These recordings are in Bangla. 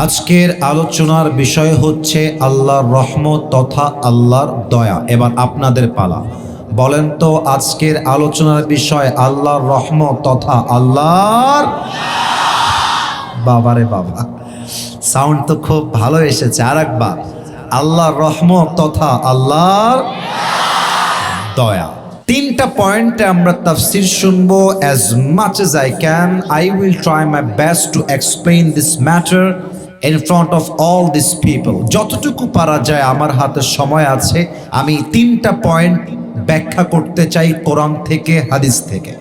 আজকের আলোচনার বিষয় হচ্ছে আল্লাহর রহমত তথা আল্লাহর দয়া। এবার আপনাদের পালা, বলেন তো আজকের আলোচনার বিষয় আল্লাহর রহমত তথা আল্লাহর, বাবারে বাবা, সাউন্ড তো খুব ভালো এসেছে। আর একবার, আল্লাহর রহমত তথা আল্লাহর দয়া। তিনটা পয়েন্টে আমরা তাফসীর শুনবো। as much as I can, I will try my best to explain this matter in front of all these people. যতটুকু পারা যায়, আমার হাতে সময় আছে, আমি তিনটা পয়েন্ট ব্যাখ্যা করতে চাই কোরআন থেকে, হাদিস থেকে।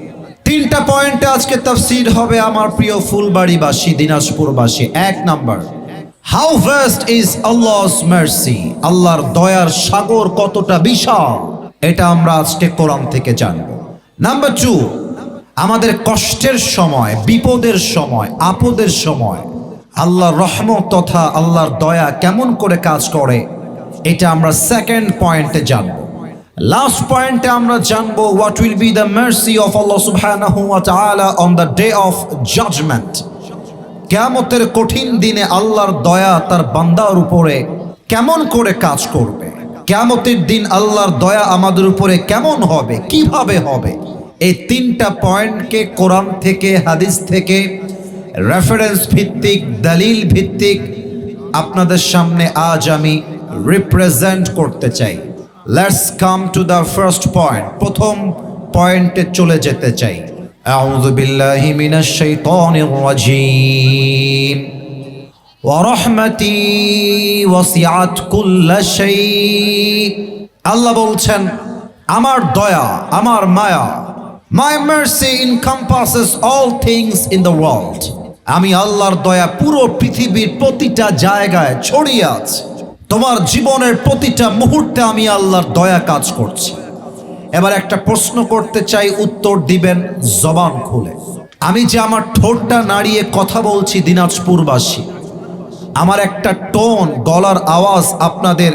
তিনটা পয়েন্টে আজকে তাফসীর হবে আমার প্রিয় ফুলবাড়িবাসী, দিনাজপুরবাসী। এক number, how vast is Allah's mercy, আল্লাহর দয়ার সাগর কতটা বিশাল, এটা আমরা আজকে কোরআন থেকে জানব। নাম্বার টু, আমাদের কষ্টের সময়, বিপদের সময়, আপদের সময় আল্লাহর রহমত তথা আল্লাহর দয়া কেমন করে কাজ করে, এটা আমরা সেকেন্ড পয়েন্টে জানব। লাস্ট পয়েন্টে আমরা জানব what will be the mercy of আল্লাহ সুবহানাহু ওয়া তাআলা on the day of judgement. কিয়ামতের কঠিন দিনে আল্লাহর দয়া তার বান্দার উপরে কেমন করে কাজ করবে, কিয়ামতের দিন আল্লাহর দয়া আমাদের উপরে কেমন হবে, কিভাবে হবে, এই তিনটা পয়েন্টকে কোরআন থেকে, হাদিস থেকে, রেফারেন্স ভিত্তিক, দলিল ভিত্তিক আপনাদের সামনে আজ আমি রিপ্রেজেন্ট করতে চাই। Let's come to the first point. প্রথম পয়েন্টে চলে যেতে চাই। আউযু বিল্লাহি মিনাশ শাইতানির রাজীম। ওয়ারহমাতি ওয়াসিআত কুল্লা শাই। আল্লাহ বলছেন, আমার দয়া, আমার মায়া, my mercy encompasses all things in the world. আমি আল্লাহর দয়া পুরো পৃথিবীর প্রতিটা জায়গায় ছড়িয়ে আছে। তোমার জীবনের প্রতিটা মুহূর্তে আমি আল্লাহর দয়া কাজ করছি। এবার একটা প্রশ্ন করতে চাই, উত্তর দিবেন জবান খুলে। আমি যে আমার ঠোঁটটা নাড়িয়ে কথা বলছি, দিনাজপুরবাসী, আমার একটা টোন, গলার আওয়াজ আপনাদের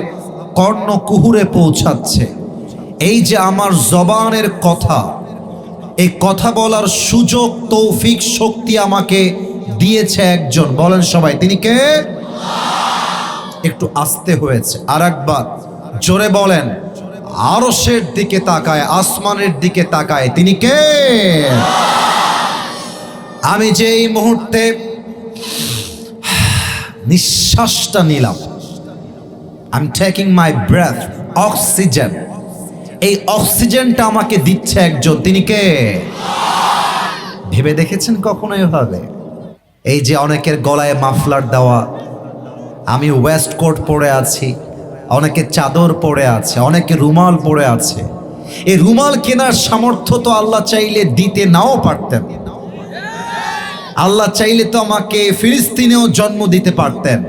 কর্ণকুহুরে পৌঁছাচ্ছে। এই যে আমার জবানের কথা, এই কথা বলার সুযোগ, তৌফিক, শক্তি আমাকে দিয়েছে একজন। বলেন সবাই, তিনি কে? একটু আস্তে হয়েছে, আর একবার জোরে বলেন। আরশের দিকে তাকায়, আসমানের দিকে তাকায়, তিনি কে? আমি যে এই মুহূর্তে নিঃশ্বাসটা নিলাম, I am taking my breath, oxygen, এই অক্সিজেনটা আমাকে দিচ্ছে একজন, তিনি কে? ভেবে দেখেছেন কখনো এভাবে? এই যে অনেকের গলায় মাফলার দেওয়া, আমি ওয়েস্ট কোট পরে আছি, অনেকে চাদর পরে আছে, অনেকে রুমাল পরে আছে। এই রুমাল কেনার সামর্থ্য তো আল্লাহ চাইলে দিতে নাও পারতেন। আল্লাহ চাইলে তো আমাকে ফিলিস্তিনেও জন্ম দিতে পারতেন।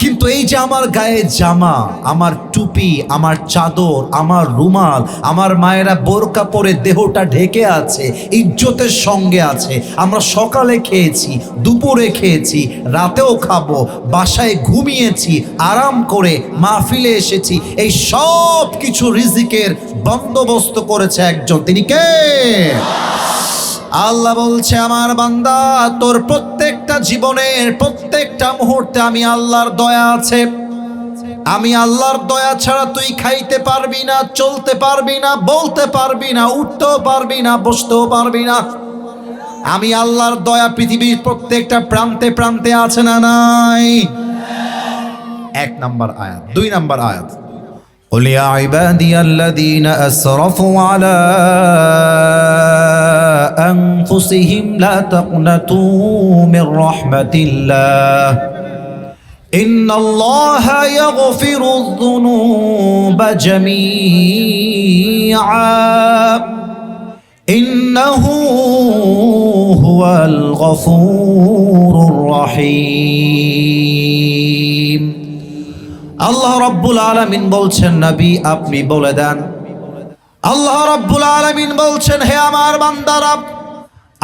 কিন্তু এই যে আমার গায়ে জামা, আমার টুপি, আমার চাদর, আমার রুমাল, আমার মায়েরা বোরকা পরে দেহটা ঢেকে আছে, ইজ্জতের সঙ্গে আছে। আমরা সকালে খেয়েছি, দুপুরে খেয়েছি, রাতেও খাবো, বাসায় ঘুমিয়েছি, আরাম করে মাহফিলে এসেছি। এই সব কিছু রিজিকের বন্দোবস্ত করেছে একজন, তিনি কে? আল্লাহ বলছে, আমার বান্দা, তোর প্রত্যেকটা জীবনের প্রত্যেকটা মুহূর্তে আমি আল্লাহর দয়া আছে। আমি আল্লাহর দয়া ছাড়া তুই খাইতে পারবি না, চলতে পারবি না, বলতে পারবি না, উঠতেও পারবি না, বসতেও পারবি না। আমি আল্লাহর দয়া পৃথিবীর প্রত্যেকটা প্রান্তে প্রান্তে আছে না নাই? এক নাম্বার আয়াত। দুই নাম্বার আয়াত, قل يا عبادي الذين أسرفوا على أنفسهم لا تقنطوا من رحمة الله إن الله يغفر الذنوب جميعا إنه هو الغفور الرحيم। আল্লাহ রাব্বুল আলামিন বলছেন, নবী আপনি বলে দেন। আল্লাহ রাব্বুল আলামিন বলছেন, হে আমার বান্দারা।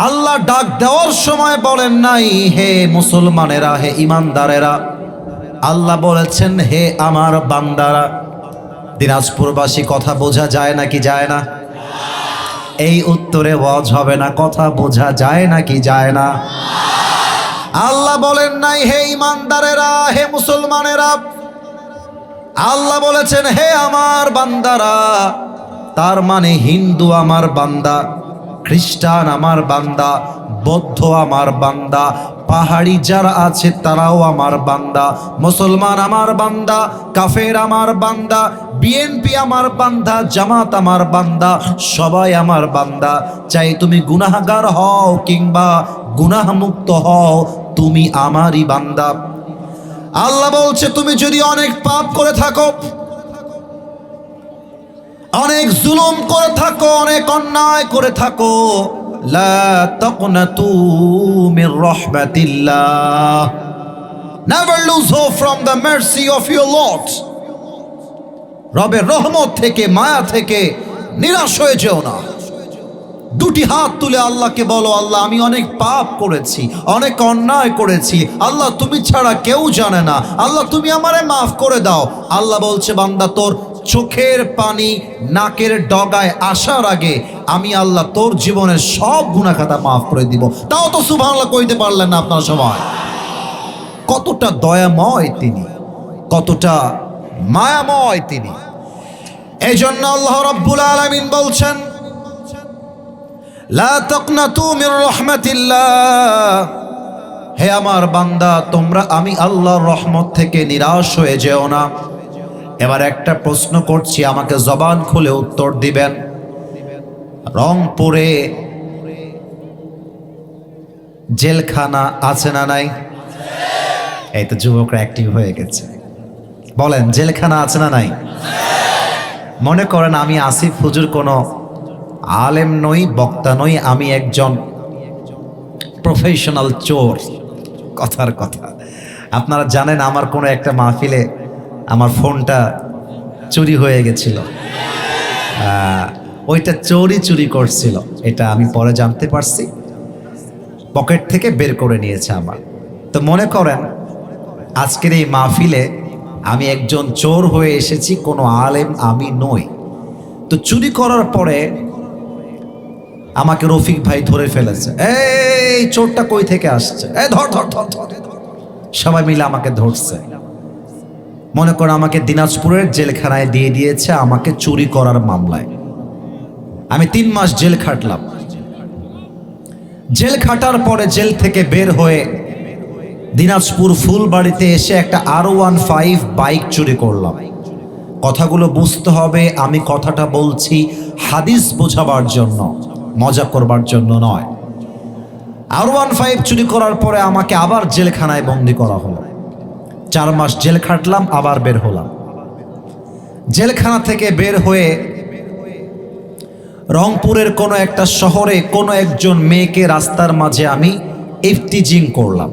আল্লাহ ডাক দেওয়ার সময় বলেন নাই হে মুসলমানেরা, হে ইমানদারেরা। আল্লাহ বলেছেন, হে আমার বান্দারা। দিনাজপুরবাসী, কথা বোঝা যায় নাকি যায় না? এই উত্তরে ওয়াজ হবে না, কথা বোঝা যায় নাকি যায় না? আল্লাহ বলেন নাই হে ইমানদারেরা, হে মুসলমানেরা, আল্লাহ বলেছেন হে আমার বান্দারা। তার মানে হিন্দু আমার বান্দা, খ্রিস্টান আমার বান্দা, বৌদ্ধ আমার বান্দা, পাহাড়ি যারা আছে তারাও আমার বান্দা, মুসলমান আমার বান্দা, কাফের আমার বান্দা, বিএনপি আমার বান্দা, জামাত আমার বান্দা, সবাই আমার বান্দা। চাই তুমি গুনাহগার হও কিংবা গুনাহমুক্ত হও, তুমি আমারই বান্দা। আল্লাহ বলছে তুমি যদি অনেক পাপ করে থাকো, অনেক জুলুম করে থাকো, অনেক অন্যায় করে থাকো, লা তাকনাতু মির রাহমাতিল্লাহ, never lose hope from the mercy of your lord. রবের রহমত থেকে, মায়া থেকে নিরাশ হয়ে যেও না। দুটি হাত তুলে আল্লাহকে বলো, আল্লাহ আমি অনেক পাপ করেছি, অনেক অন্যায় করেছি, আল্লাহ তুমি ছাড়া কেউ জানে না, আল্লাহ তুমি আমারে মাফ করে দাও। আল্লাহ বলছে বান্দা তোর চোখের পানি নাকের ডগায় আসার আগে আমি আল্লাহ তোর জীবনের সব গুনাহ খাতা মাফ করে দিব। তাও তো সুবহানাল্লাহ কইতে পারলেন না আপনার সবাই। কতটা দয়াময় তিনি, কতটা মায়াময় তিনি। এই জন্য আল্লাহ রাব্বুল আলামিন বলছেন লা তাকনাতু মির রাহমাতিল্লাহ, হে আমার বান্দা তোমরা আমি আল্লাহর রহমত থেকে নিরাশ হয়ে যেও না। এবার একটা প্রশ্ন করছি, আমাকে জবান খুলে উত্তর দিবেন। রংপুরে জেলখানা আছে না নাই? এই তো যুবকরা অ্যাক্টিভ হয়ে গেছে। বলেন জেলখানা আছে না নাই? মনে করেন আমি আসিফ হুজুর কোনো আলেম নই, বক্তা নই, আমি একজন প্রফেশনাল চোর। কথার কথা, আপনারা জানেন আমার কোনো একটা মাহফিলে আমার ফোনটা চুরি হয়ে গেছিল। ওইটা চুরি করছিল, এটা আমি পরে জানতে পারছি, পকেট থেকে বের করে নিয়েছে আমার। তো মনে করেন আজকের এই মাহফিলে আমি একজন চোর হয়ে এসেছি, কোনো আলেম আমি নই। তো চুরি করার পরে আমাকে রফিক ভাই ধরে ফেলেছে, এই চোরটা কই থেকে আসছে, এই ধর ধর ধর ধর। সবাই মিলে আমাকে ধরছে। মনে করো আমাকে দিনাজপুরের জেলখানায় দিয়ে দিয়েছে আমাকে চুরি করার মামলায়। আমি 3 মাস জেল খাটলাম। জেল খাটার পরে জেল থেকে বের হয়ে দিনাজপুর ফুলবাড়িতে এসে একটা R15 বাইক চুরি করলাম। কথাগুলো বুঝতে হবে, আমি কথাটা বলছি হাদিস বোঝাবার জন্য, মজা করবার জন্য নয়। R15 চুরি করার পরে আমাকে আবার জেলখানায় বন্দি করা হলো। 4 মাস জেল খাটলাম, আবার বের হলাম। জেলখানা থেকে বের হয়ে রংপুরের কোনো একটা শহরে কোনো একজন মেয়েকে রাস্তার মাঝে আমি ইফতিজিং করলাম।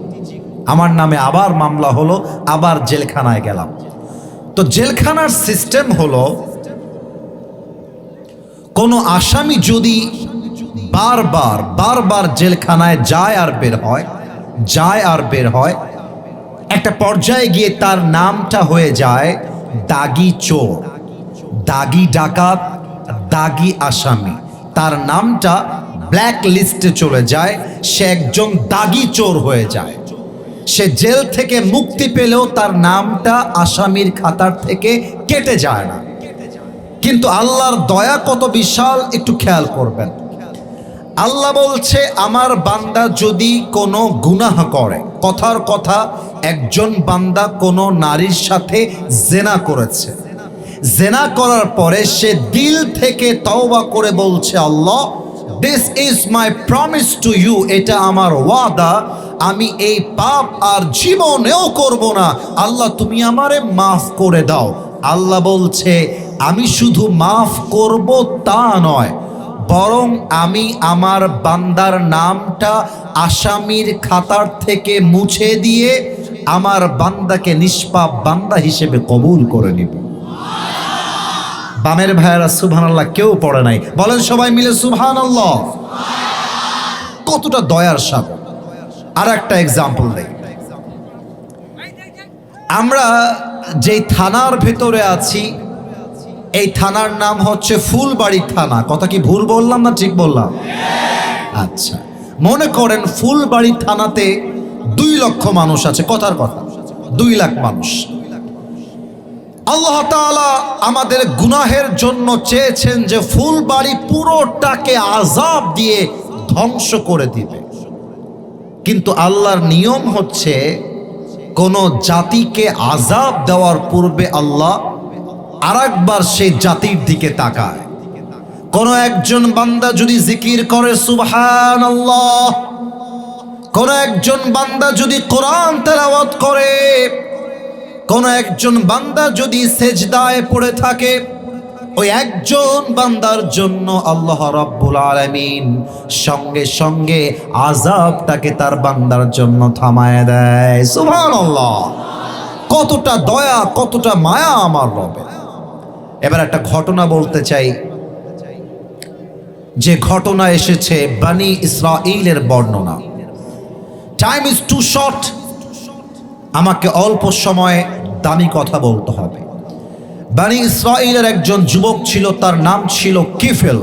আমার নামে আবার মামলা হলো, আবার জেলখানায় গেলাম। তো জেলখানার সিস্টেম হলো, কোনো আসামি যদি বারবার জেলখানায় যায় আর বের হয়, একটা পর্যায়ে গিয়ে তার নামটা হয়ে যায় দাগি চোর, দাগি ডাকাত, দাগি আসামি। তার নামটা ব্ল্যাক লিস্টে চলে যায়, সে একজন দাগি চোর হয়ে যায়। সে জেল থেকে মুক্তি পেলেও তার নামটা আসামির খাতার থেকে কেটে যায় না। কিন্তু আল্লাহর দয়া কত বিশাল একটু খেয়াল করবেন। আল্লাহ বলছে আমার বান্দা যদি কোনো গুনাহ করে, কথার কথা একজন বান্দা কোনো নারীর সাথে জেনা করেছে, জেনা করার পরে সে দিল থেকে তওবা করে বলছে আল্লাহ this is my promise to you, এটা আমার ওয়াদা, আমি এই পাপ আর জীবনেও করব না, আল্লাহ তুমি আমারে মাফ করে দাও। আল্লাহ বলছে আমি শুধু মাফ করব তা নয়, বরং আমি আমার বান্দার নামটা আসামির খাতার থেকে মুছে দিয়ে আমার বান্দাকে নিষ্পাপ বান্দা হিসেবে কবুল করে নিব। বামের ভাইয়েরা সুবহানাল্লাহ কেউ পড়ে নাই, বলেন সবাই মিলে সুবহানাল্লাহ। কতটা দয়ার সাগর। আর একটা এক্সাম্পল দেই, আমরা যেই থানার ভেতরে আছি এই থানার নাম হচ্ছে ফুলবাড়ি থানা। কথা কি ভুল বললাম না ঠিক বললাম? আচ্ছা, মনে করেন ফুলবাড়ি থানাতে 2 লক্ষ মানুষ আছে, কথার কথা 2 লাখ মানুষ। আল্লাহ তাআলা আমাদের গুনাহের জন্য চেয়েছেন যে ফুলবাড়ি পুরোটাকে আযাব দিয়ে ধ্বংস করে দিবে, কিন্তু আল্লাহর নিয়ম হচ্ছে কোন জাতিকে আযাব দেওয়ার পূর্বে আল্লাহ আরেকবার সেই জাতির দিকে তাকায়। কোন একজন বান্দা যদি জিকির করে সুবহানাল্লাহ, কোন একজন বান্দা যদি কোরআন তেলাওয়াত করে, কোন একজন বান্দা যদি সেজদায় পড়ে থাকে, ওই একজন বান্দার জন্য আল্লাহ রাব্বুল আলামিন সঙ্গে সঙ্গে আযাবটাকে তার বান্দার জন্য থামায় দেয়। সুবহানাল্লাহ, কতটা দয়া, কতটা মায়া আমার রবের। এবার একটা ঘটনা বলতে চাই, যে ঘটনা এসেছে বনি ইসরাঈলের বর্ণনা। টাইম ইজ টু শর্ট, আমাকে অল্প সময়ে দামি কথা বলতে হবে। বনি ইসরাঈলের একজন যুবক ছিল, তার নাম ছিল কিফেল।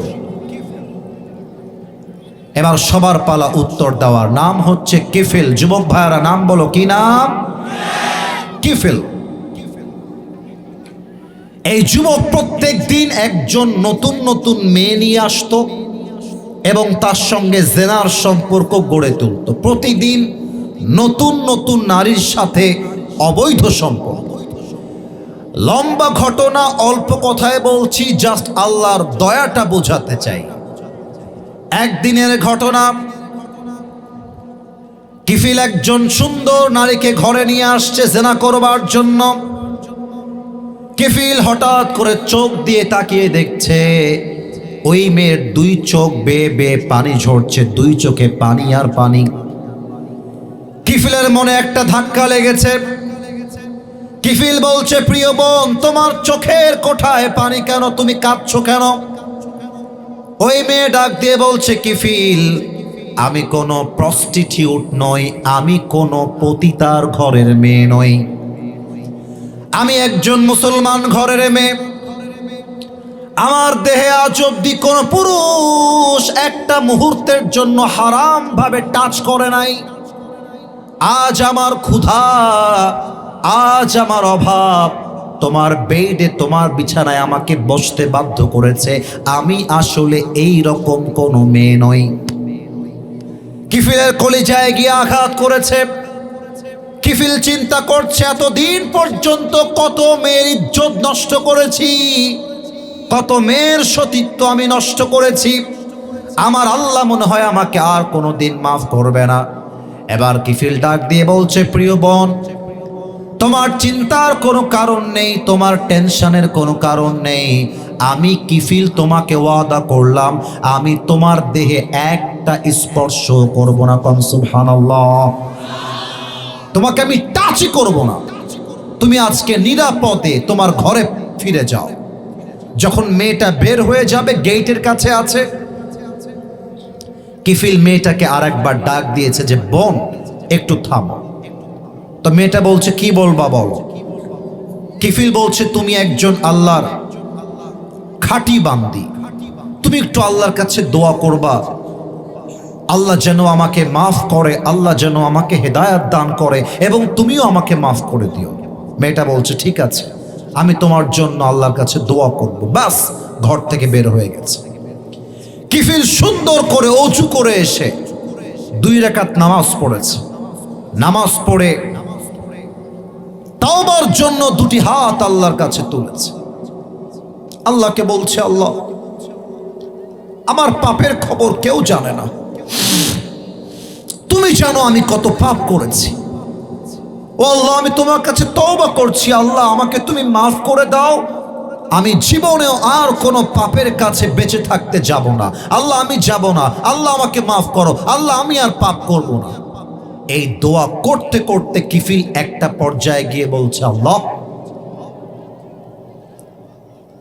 এবার সবার পালা উত্তর দেওয়ার। নাম হচ্ছে কিফেল। যুবক ভাইয়ারা নাম বলো, কি নাম? কিফেল। এই যুবক প্রত্যেক দিন একজন নতুন নতুন মেয়ে নিয়ে আসতো এবং তার সঙ্গে জেনার সম্পর্ক গড়ে তুলত। প্রতিদিন নতুন নতুন নারীর সাথে অবৈধ সম্পর্ক। লম্বা ঘটনা, অল্প কথায় বলছি, জাস্ট আল্লাহর দয়াটা বোঝাতে চাই। একদিনের ঘটনা, কিফিল একজন সুন্দর নারীকে ঘরে নিয়ে আসছে জেনা করবার জন্য। কিফিল হঠাৎ করে চোখ দিয়ে তাকিয়ে দেখছে ওই মেয়ের 2 চোখ বেয়ে বেয়ে পানি ঝরছে, 2 চোখে পানি আর পানি। কিফিলের মনে একটা ধাক্কা লেগেছে। কিফিল বলছে, প্রিয় বোন, তোমার চোখের কোঠায় পানি কেন? তুমি কাঁদছো কেন? ওই মেয়ে ডাক দিয়ে বলছে, কিফিল, আমি কোনো প্রস্টিটিউট নই, আমি কোনো পতিতার ঘরের মেয়ে নই, আমি একজন মুসলমান ঘরের মেয়ে। আমার দেহে আজ অব্দি কোন পুরুষ একটা মুহূর্তের জন্য হারাম ভাবে টাচ করে নাই। আজ আমার ক্ষুধা, আজ আমার অভাব তোমার বেডে, তোমার বিছানায় আমাকে বসতে বাধ্য করেছে। আমি আসলে এই রকম কোনো মেয়ে নই। কিফিলের কলিজায় গিয়ে আঘাত করেছে। কিফিল চিন্তা করছে, এতদিন পর্যন্ত কত মেয়ের ইজ্জত নষ্ট করেছি, কত মেয়ের সতীত্ব আমি নষ্ট করেছি। আমার আল্লাহ মনে হয় আমাকে আর কোনোদিন মাফ করবে না। এবার কিফিল ডাক দিয়ে বলছে, প্রিয় বোন, তোমার চিন্তার কোনো কারণ নেই, তোমার টেনশনের কোনো কারণ নেই। আমি কিফিল তোমাকে ওয়াদা করলাম, আমি তোমার দেহে একটা স্পর্শ করব না। কম সুবহানাল্লাহ। তোমাকে আমি টাচই করব না। তুমি আজকে নিরাপদে তোমার ঘরে ফিরে যাও। যখন মেয়েটা বের হয়ে যাবে, গেটের কাছে আছে, কিফিল মেয়েটাকে আরেকবার ডাক দিয়েছে যে, বোন একটু থামো। তো মেয়েটা বলছে, কি বলবা বলো। কিফিল বলছে, তুমি একজন আল্লাহর খাঁটি বান্দি, তুমি একটু আল্লাহর কাছে দোয়া করবা, আল্লাহ যেন আমাকে মাফ করে, আল্লাহ যেন আমাকে হেদায়েত দান করে, এবং তুমিও আমাকে মাফ করে দিও। মেয়েটা বলছে, ঠিক আছে, আমি তোমার জন্য আল্লাহর কাছে দোয়া করব। বাস, ঘর থেকে বের হয়ে গেছে। কিফিল সুন্দর করে ওযু করে এসে 2 রাকাত নামাজ পড়েছে। নামাজ পড়ে তাওবার জন্য 2টি হাত আল্লাহর কাছে তুলেছে। আল্লাহকে বলছে, আল্লাহ, আমার পাপের খবর কেউ জানে না, তুমি জানো আমি কত পাপ করেছি। ও আল্লাহ, আমি তোমার কাছে তওবা করছি, আল্লাহ আমাকে তুমি মাফ করে দাও। আমি জীবনেও আর কোনো পাপের কাছে বেঁচে থাকতে যাব না। আল্লাহ, আমি যাব না। আল্লাহ আমাকে মাফ করো। আল্লাহ, আমি আর পাপ করব না। এই দোয়া করতে করতে কিফিল একটা পর্যায়ে গিয়ে বলছে, আল্লাহ,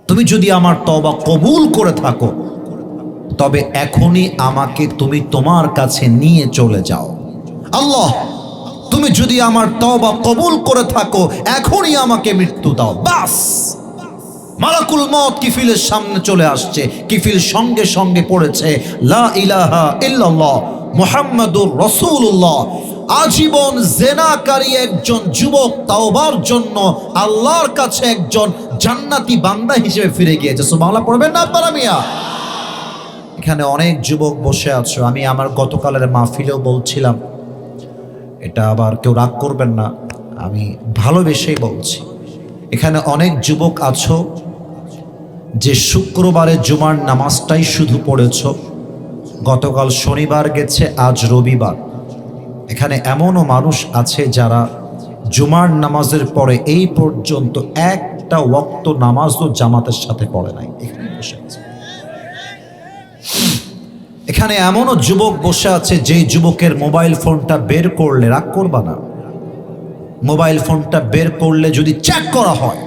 তুমি যদি আমার তওবা কবুল করে থাকো, তবে এখনই আমাকে তুমি তোমার কাছে নিয়ে চলে যাও। আল্লাহ, তুমি যদি আমার তওবা কবুল করে থাকো, এখনই আমাকে মৃত্যু দাও। বাস, মালাকুল মউত কিফিলের সামনে চলে আসছে। কিফিল সঙ্গে সঙ্গে পড়েছে, লা ইলাহা ইল্লাল্লাহ মুহাম্মাদুর রাসূলুল্লাহ। আজীবন জেনাকারী একজন যুবক তাওবার জন্য আল্লাহর কাছে একজন জান্নাতি বান্দা হিসেবে ফিরে গিয়েছে। সুবহানাল্লাহ পড়বেন না আপনারা মিয়া? এখানে অনেক যুবক বসে আছো, আমি আমার গতকালের মাহফিলেও বলছিলাম, এটা আবার কেউ রাগ করবেন না, আমি ভালোবেসেই বলছি। এখানে অনেক যুবক আছো যে শুক্রবারে জুমার নামাজটাই শুধু পড়েছ, গতকাল শনিবার গেছে, আজ রবিবার। এখানে এমনও মানুষ আছে যারা জুমার নামাজের পরে এই পর্যন্ত একটা ওয়াক্ত নামাজও জামাতের সাথে পড়ে নাই, এখানে বসে আছে। এখানে এমনও যুবক বসে আছে যে যুবকের মোবাইল ফোনটা বের করলে, রাগ করবা না, মোবাইল ফোনটা বের করলে যদি চেক করা হয়,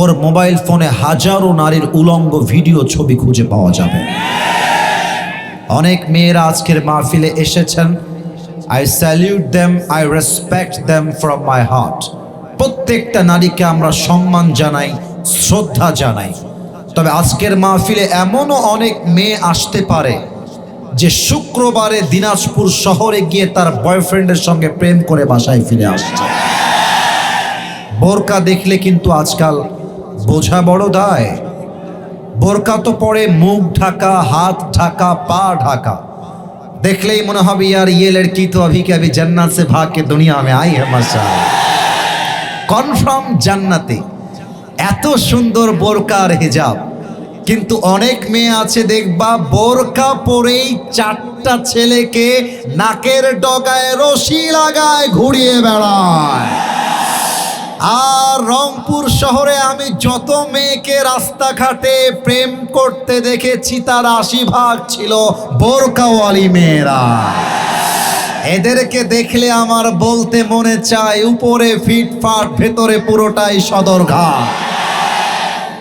ওর মোবাইল ফোনে হাজারো নারীর উলঙ্গ ভিডিও ছবি খুঁজে পাওয়া যাবে। অনেক মেয়েরা আজকের মাহফিলে এসেছেন, I salute them, I respect them from my heart. প্রত্যেকটা নারীকে আমরা সম্মান জানাই, শ্রদ্ধা জানাই। তবে আজকের মাহফিলে এমনও অনেক মেয়ে আসতে পারে যে শুক্রবারে দিনাজপুর শহরে গিয়ে তার বয়ফ্রেন্ডের সঙ্গে প্রেম করে বাসায় ফিরে আসছে। বোরকা দেখলে কিন্তু আজকাল বোঝা বড় দায়। বোরকা তো পরে মুখ ঢাকা, হাত ঢাকা, পা ঢাকা, দেখলেই মনে হবে यार ये लड़की तो अभी के अभी जन्नत से भाग के दुनिया में आई है माशाअल्लाह, কনফার্ম জান্নাতি। এত সুন্দর বোরকা আর হিজাব। কিন্তু অনেক মেয়ে আছে দেখবা বোরকা পরেই চারটা ছেলেকে নাকের ডগায় রশি লাগায় ঘুরিয়ে বেড়ায়। আর রংপুর শহরে আমি যত মেয়েকে রাস্তাঘাটে প্রেম করতে দেখেছি তার 80% ছিল বোরকাওয়ালি মেয়েরা। এদেরকে দেখলে আমার বলতে মনে চায় উপরে ফিটফাট, ভেতরে পুরোটাই সদরঘাট।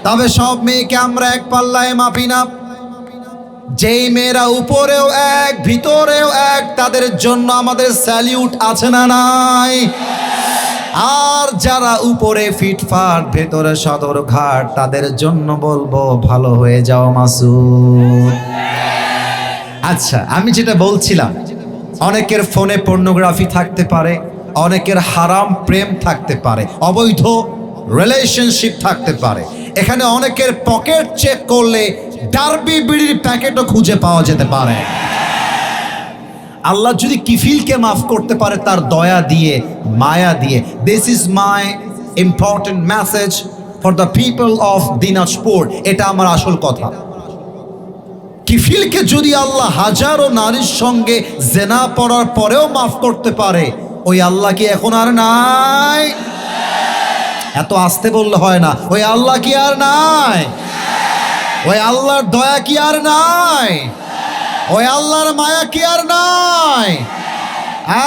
তবে সব মেয়েকে আমরা এক পাল্লায় মাপি না। যেই মেয়েরা উপরেও এক ভিতরেও এক, তাদের জন্য আমাদের স্যালিউট আছে না নাই? আর যারা উপরে ফিটফাট ভেতরে সদরঘাট, তাদের জন্য বলবো ভালো হয়ে যাও মাসুদ। আচ্ছা, আমি যেটা বলছিলাম, অনেকের ফোনে পর্নোগ্রাফি থাকতে পারে, অনেকের হারাম প্রেম থাকতে পারে, অবৈধ রিলেশনশিপ থাকতে পারে। এখানে অনেকের পকেট চেক করলে ডার্বি বিড়ির প্যাকেটও খুঁজে পাওয়া যেতে পারে। আল্লাহ যদি কিফিলকে মাফ করতে পারে তার দয়া দিয়ে, মায়া দিয়ে। This is my important message for the people of Dinajpur. এটা আমার আসল কথা। কিফিলকে যদি আল্লাহ হাজারো নারীর সঙ্গে জেনা পড়ার পরেও মাফ করতে পারে, ওই আল্লাহ কি এখন আর নাই? এত আস্তে বললে হয় না। ওই আল্লাহ কি আর নাই? ওই আল্লাহর দয়া কি আর নাই? ওই আল্লাহর মায়া কি আর নাই?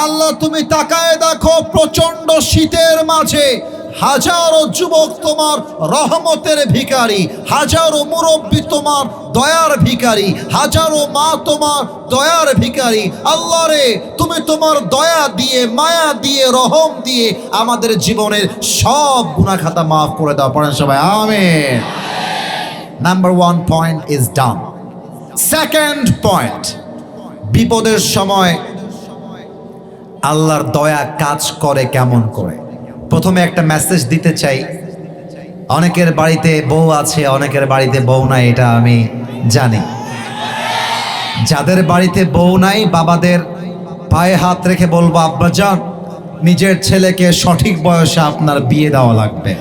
আল্লাহ তুমি তাকায় দেখো, প্রচন্ড শীতের মাঝে হাজারো যুবক তোমার রহমতের ভিখারি, হাজারো মুরব্বী তোমার দয়ার ভিখারি, হাজারো মা তোমার দয়ার ভিখারি। আল্লাহ রে, তুমি তোমার দয়া দিয়ে, মায়া দিয়ে, রহম দিয়ে আমাদের জীবনের সব গুনাহ খাতা মাফ করে দাও। পড়েন সবাই আমিন। Number 1 point is done. Second point, বিপদের সময় আল্লাহর দয়া কাজ করে কেমন করে। প্রথমে একটা মেসেজ দিতে চাই। অনেকের বাড়িতে বউ আছে, অনেকের বাড়িতে বউ নাই, এটা আমি জানি। যাদের বাড়িতে বউ নাই, বাবাদের পায়ে হাত রেখে বলবো, আব্বাজান নিজের ছেলেকে সঠিক বয়সে আপনার বিয়ে দেওয়া লাগবে।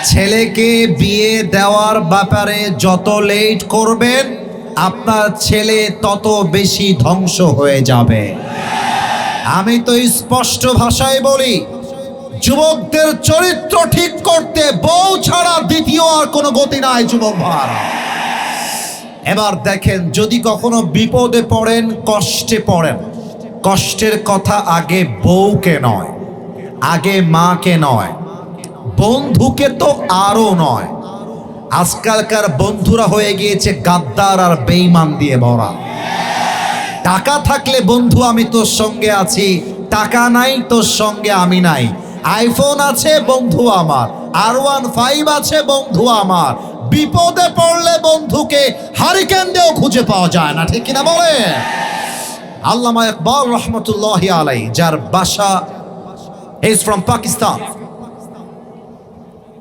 ছেলেকে বিয়ে দেওয়ার ব্যাপারে যত লেট করবেন, আপনার ছেলে তত বেশি ধ্বংস হয়ে যাবে। আমি তো স্পষ্ট ভাষায় বলি, যুবকদের চরিত্র ঠিক করতে বউ ছাড়া দ্বিতীয় আর কোনো গতি নাই যুবক ভাইরা। এবার দেখেন, যদি কখনো বিপদে পড়েন, কষ্টে পড়েন, কষ্টের কথা আগে বউকে নয়, আগে মাকে নয়, বন্ধুকে তো আরো নয়। আজকালকার বন্ধুরা হয়ে গিয়েছে গাদ্দার আর বেঈমান দিয়ে ভরা। টাকা থাকলে বন্ধু আমি তোর সঙ্গে আছি, টাকা নাই তোর সঙ্গে আমি নাই। আইফোন আছে বন্ধু আমার, R15 আছে বন্ধু আমার। বিপদে পড়লে বন্ধুকে হারিকেন দিয়েও খুঁজে পাওয়া যায় না, ঠিক কিনা বলে? আল্লামা ইকবাল রহমতুল্লাহি আলাইহি, যার ভাষা ইজ ফ্রম পাকিস্তান,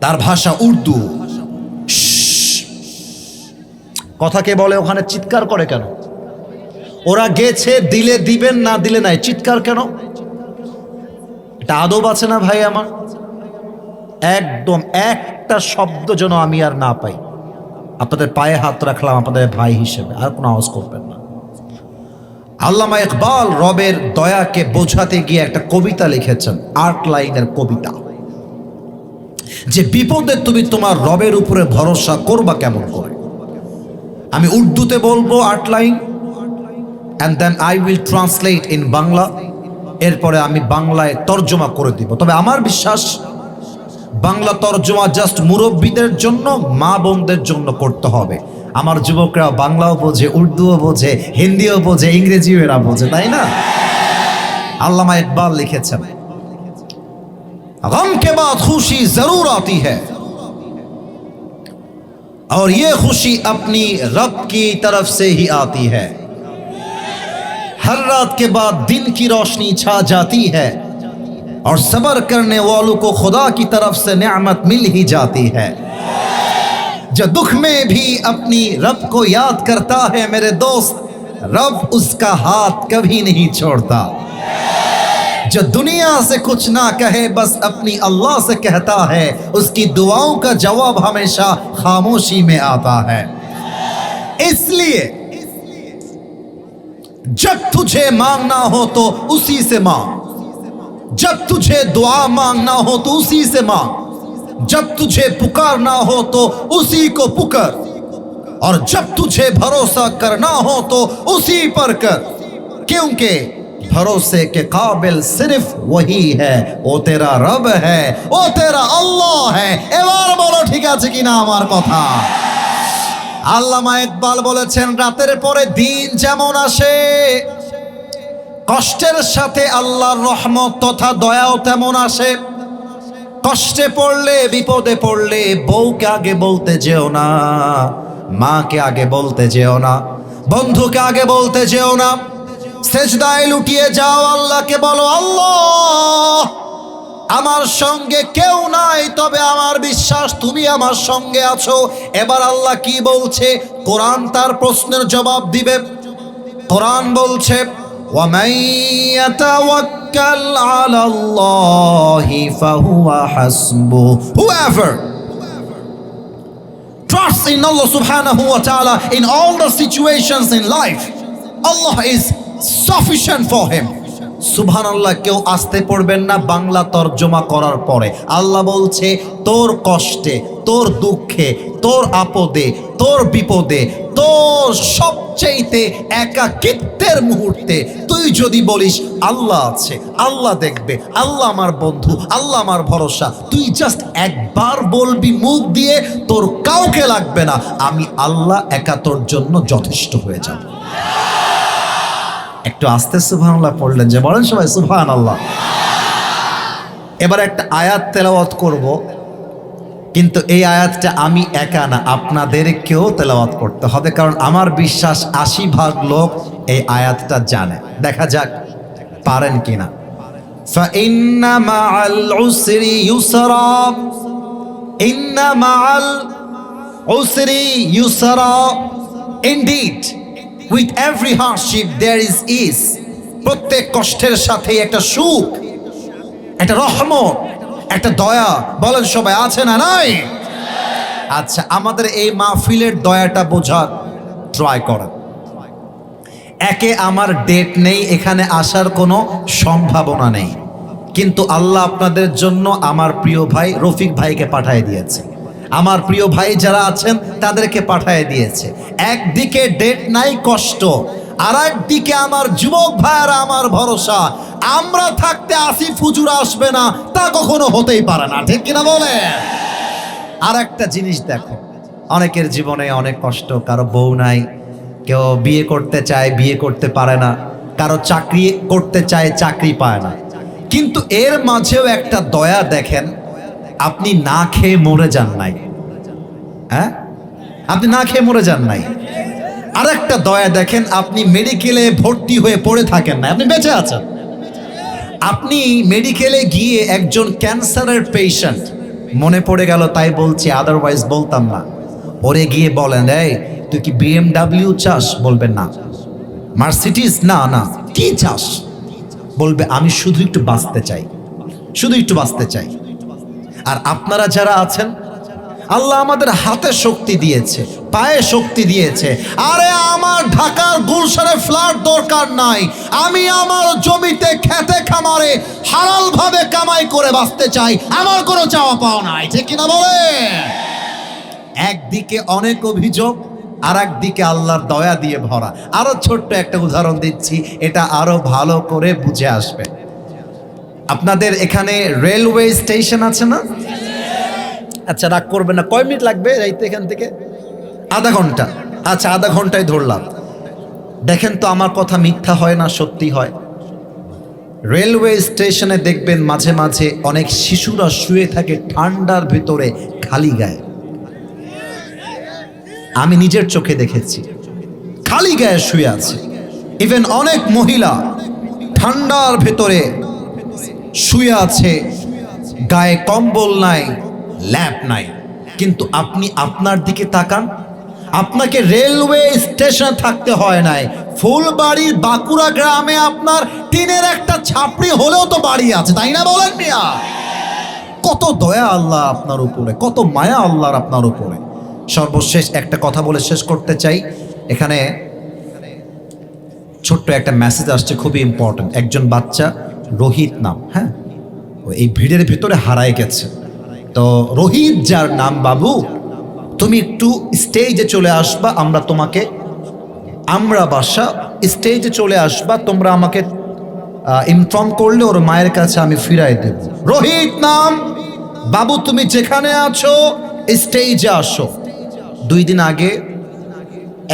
তার ভাষা উর্দু। কথা কে বলে ওখানে চিৎকার করে কেন? ওরা গেছে, দিলে দিবেন, না দিলে নাই, চিৎকার কেন? এটা আদব আছে না ভাই আমার? একদম একটা শব্দ যেন আমি আর না পাই। আপনাদের পায়ে হাত রাখলাম আপনাদের ভাই হিসেবে, আর কোনো আওয়াজ করবেন না। আল্লামা ইকবাল রবের দয়াকে বোঝাতে গিয়ে একটা কবিতা লিখেছেন, 8 লাইনের কবিতা, যে বিপদে তুমি তোমার রবের উপরে ভরসা করবা কেমন করে। আমি উর্দুতে বলবো 8 line, and then I will translate in Bangla, এরপরে আমি বাংলায় তর্জমা করে দিব। তবে আমার বিশ্বাস বাংলা তর্জমা জাস্ট মুরব্বীদের জন্য, মা বোনদের জন্য করতে হবে। আমার যুবকরা বাংলাও বোঝে, উর্দুও বোঝে, হিন্দিও বোঝে, ইংরেজিও এরা বোঝে, তাই না? আল্লামা ইকবাল লিখেছেন, गम के बाद खुशी जरूर आती है और ये खुशी अपनी रब की तरफ से ही आती है। हर रात के बाद दिन की रोशनी छा जाती है और सब्र करने वालों को खुदा की तरफ से नेमत मिल ही जाती है। जो दुख में भी अपनी रब को याद करता है मेरे दोस्त, रब उसका हाथ कभी नहीं छोड़ता। जो दुनिया से कुछ ना कहे बस अपनी अल्लाह से कहता है, उसकी दुआओं का जवाब हमेशा खामोशी में आता है। इसलिए जब तुझे मांगना हो तो उसी से मांग, जब तुझे दुआ मांगना हो तो उसी से मांग, जब तुझे पुकारना हो तो उसी को पुकार, और जब तुझे भरोसा करना हो तो उसी पर कर, क्योंकि भरोसे के काबिल सिर्फ वही है, वो तेरा रब है, वो तेरा अल्लाह है। এবার বলো ঠিক আছে কিনা আমার কথা? আল্লামা ইকবাল বলেছেন, রাতের পরে দিন যেমন আসে, কষ্টের সাথে আল্লাহর রহমত তথা দয়াও তেমন আসে। কষ্টে পড়লে, বিপদে পড়লে বউকে আগে বলতে যেও না, মাকে আগে বলতে যেও না, বন্ধুকে আগে বলতে যেও না। সেজদায় লুটিয়ে যাও, আল্লাহকে বলো, আল্লাহ আমার সঙ্গে কেউ নাই, তবে আমার বিশ্বাস তুমি আমার সঙ্গে আছো। এবার আল্লাহ কি বলছে? কোরআন তার প্রশ্নের জবাব দিবে। কোরআন বলছে, وَمَن يَتَوَكَّلْ عَلَى اللَّهِ فَهُوَ حَسْبُهُ. Whoever trusts in Allah subhanahu wa ta'ala in all the situations in life, Allah is sufficient for him. সুবহানাল্লাহ। কেউ আসতে পড়বেন না বাংলা তর্জমা করার পরে। আল্লাহ বলছে, তোর কষ্টে, তোর দুঃখে, তোর আপদে, তোর বিপদে, তোর সবচেয়েতে একাকিত্বের মুহূর্তে তুই যদি বলিস আল্লাহ আছে, আল্লাহ দেখবে, আল্লাহ আমার বন্ধু, আল্লাহ আমার ভরসা, তুই জাস্ট একবার বলবি মুখ দিয়ে, তোর কাউকে লাগবে না, আমি আল্লাহ একা তোর জন্য যথেষ্ট হয়ে যাব। একটু আস্তে সুবহানাল্লাহ পড়লেন যে, বলেন সবাই সুবহানাল্লাহ। এবার একটা আয়াত তেলাওয়াত করব, কিন্তু এই আয়াতটা আমি একা না, আপনাদেরকেও তেলাওয়াত করতে হবে, কারণ আমার বিশ্বাস 80% লোক এই আয়াতটা জানে। দেখা যাক পারেন কিনা। ফাইন্না মাআল উসরি ইউসরা, ইন্না মাআল উসরি ইউসরা, indeed with every hardship there is ease. প্রত্যেক কষ্টের সাথে একটা সুখ, একটা রহমত, একটা দয়া। বলেন সবাই আছে না নাই? আচ্ছা, আমাদের এই মাহফিলের দয়াটা বোঝার ট্রাই করেন। একে আমার ডেট নেই, এখানে আসার কোনো সম্ভাবনা নেই, কিন্তু আল্লাহ আপনাদের জন্য আমার প্রিয় ভাই রফিক ভাইকে পাঠিয়ে দিয়েছে, আমার প্রিয় ভাই যারা আছেন তাদেরকে পাঠিয়ে দিয়েছে। একদিকে ডেট নাই, কষ্ট, আর একদিকে আমার যুবক ভাইয়েরা আমার ভরসা। আমরা থাকতে আসিফ হুজুর আসবে না, তা কখনো হতেই পারে না, ঠিক কিনা বলে? আর একটা জিনিস দেখো, অনেকের জীবনে অনেক কষ্ট, কারো বউ নাই, কেউ বিয়ে করতে চায় বিয়ে করতে পারে না, কারো চাকরি করতে চায় চাকরি পায় না, কিন্তু এর মাঝেও একটা দয়া দেখেন, আপনি না খেয়ে মরে যান নাই। হ্যাঁ, আপনি না খেয়ে মরে যান নাই। আরেকটা দয়া দেখেন, আপনি মেডিকেলে ভর্তি হয়ে পড়ে থাকেন না, আপনি বেঁচে আছেন। আপনি মেডিকেলে গিয়ে একজন ক্যান্সারের পেশেন্ট, মনে পড়ে গেল তাই বলছি, আদারওয়াইজ বলতাম না। ওরে গিয়ে বলেন, এই তুই কি BMW চাস? বলবেন না। মার্সিডিজ? না না। কি চাস? বলবে আমি শুধু একটু বাঁচতে চাই, শুধু একটু বাঁচতে চাই। আর আপনারা যারা আছেন, আল্লাহ আমাদের হাতে শক্তি দিয়েছে, পায়ে শক্তি দিয়েছে। আরে আমার ঢাকার গুলশানে ফ্ল্যাট দরকার নাই, আমি আমার জমিতে খেতে খামারে হালাল ভাবে কামাই করে বাঁচতে চাই, আমার কোনো চাওয়া পাওয়া নাই, ঠিক কিনা বলে? একদিকে অনেক অভিযোগ, আর একদিকে আল্লাহর দয়া দিয়ে ভরা। আরো ছোট্ট একটা উদাহরণ দিচ্ছি, এটা আরো ভালো করে বুঝে আসবে। আপনাদের এখানে রেলওয়ে স্টেশন আছে না? আচ্ছা রাগ করবেন না, কয় মিনিট লাগবে যাইতে এখান থেকে? আধা ঘন্টা। আচ্ছা আধা ঘন্টায় ধরলাম। দেখেন তো আমার কথা মিথ্যা হয় না, সত্যি হয়। রেলওয়ে স্টেশনে দেখবেন মাঝে মাঝে অনেক শিশুরা শুয়ে থাকে ঠান্ডার ভিতরে খালি গায়ে। আমি নিজের চোখে দেখেছি, খালি গায়ে শুয়ে আছে। ইভেন অনেক মহিলা ঠান্ডার ভেতরে শুয়ে আছে, গায়ে কম্বল নাই, ল্যাপ নাই। কিন্তু আপনি আপনার দিকে তাকান, আপনাকে রেলওয়ে স্টেশনে থাকতে হয় নাই, ফুলবাড়ির বাঁকুড়া গ্রামে আপনার টিনের একটা ছাপড়ি হলেও তো বাড়ি আছে, তাই না বলেন মিয়া? কত দয়া আল্লাহ আপনার উপরে, কত মায়া আল্লাহর আপনার উপরে। সর্বশেষ একটা কথা বলে শেষ করতে চাই। এখানে ছোট্ট একটা মেসেজ আসছে, খুবই ইম্পর্টেন্ট। একজন বাচ্চা, রোহিত নাম, হ্যাঁ, এই ভিড়ের ভিতরে হারায় গেছে। তো রোহিত যার নাম, বাবু তুমি একটু স্টেজে চলে আসবা, আমরা বাসা স্টেজে চলে আসবা, তোমরা আমাকে ইনফর্ম করলে ওর মায়ের কাছে আমি ফিরাই দেব। রোহিত নাম, বাবু তুমি যেখানে আছো স্টেজে আসো। 2 দিন আগে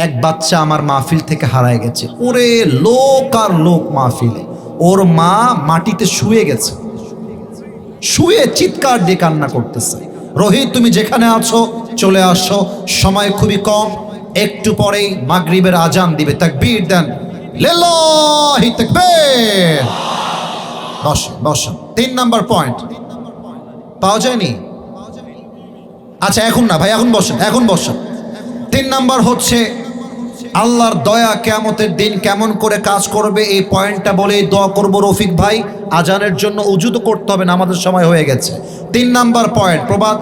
এক বাচ্চা আমার মাহফিল থেকে হারায় গেছে। ওরে লোক আর লোক মাহফিলে, ওর মা মাটিতে শুয়ে গেছে, শুয়ে চিৎকার দিয়ে কান্না করতেছে। রোহিত তুমি যেখানে আছো চলে আসো, সময় খুবই কম, একটু পরেই মাগরিবের আজান দিবে। তাকবীর দেন, লিল্লাহি তাকবীর। বসেন। 3 নাম্বার পয়েন্ট পাওয়া যায়নি? আচ্ছা এখন না ভাই, এখন বসেন। 3 নাম্বার হচ্ছে আল্লাহর দয়া কিয়ামতের দিন কেমন করে কাজ করবে, এই পয়েন্টটা বলেই দোয়া করব। রফিক ভাই আজানের জন্য উজু তো করতে হবে না, আমাদের সময় হয়ে গেছে। 3 নাম্বার পয়েন্ট, প্রবাদ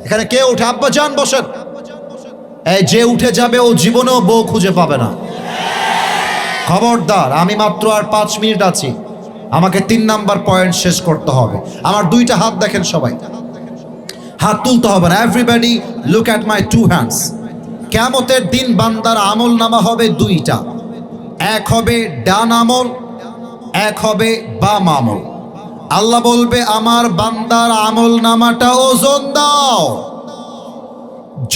এখানে কে উঠে? আব্বা যান বসেন। এই যে উঠে যাবে ও জীবনেও বউ খুঁজে পাবে না, খবরদার। আমি মাত্র আর 5 মিনিট আছি, আমাকে 3 নাম্বার পয়েন্ট শেষ করতে হবে। আমার 2টা হাত দেখেন, সবাই হাত তুলতে হবে না। Everybody look at my 2 hands. কিয়ামতের দিন বান্দার আমল নামা হবে 2টা, এক হবে ডান আমল, এক হবে বাম আমল। আল্লাহ বলবে আমার বান্দার আমল নামাটা ওজন দাও।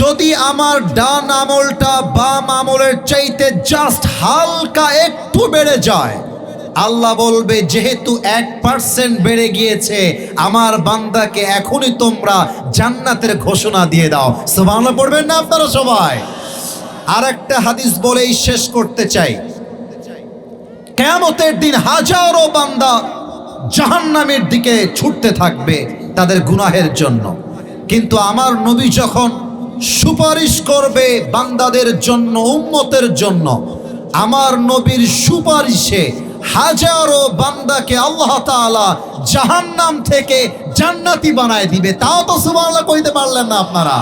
যদি আমার ডান আমলটা বাম আমলের চাইতে জাস্ট হালকা একটু বেড়ে যায়, আল্লাহ বলবে যেহেতু 1% বেড়ে গিয়েছে, আমার বান্দাকে এখনই তোমরা জান্নাতের ঘোষণা দিয়ে দাও। সুবহানাল্লাহ পড়বেন না আপনারা সবাই? আর একটা হাদিস বলেই শেষ করতে চাই। কিয়ামতের দিন হাজারো বান্দা জাহান্নামের দিকে ছুটতে থাকবে তাদের গুনাহের জন্য, কিন্তু আমার নবী যখন সুপারিশ করবে বান্দাদের জন্য, উম্মতের জন্য, আমার নবীর সুপারিশে হাজারো বান্দাকে আল্লাহ তাআলা জাহান্নাম থেকে জান্নাতি বানায় দিবে। তাও তো সুবহানাল্লাহ কইতে পারলেন না আপনারা?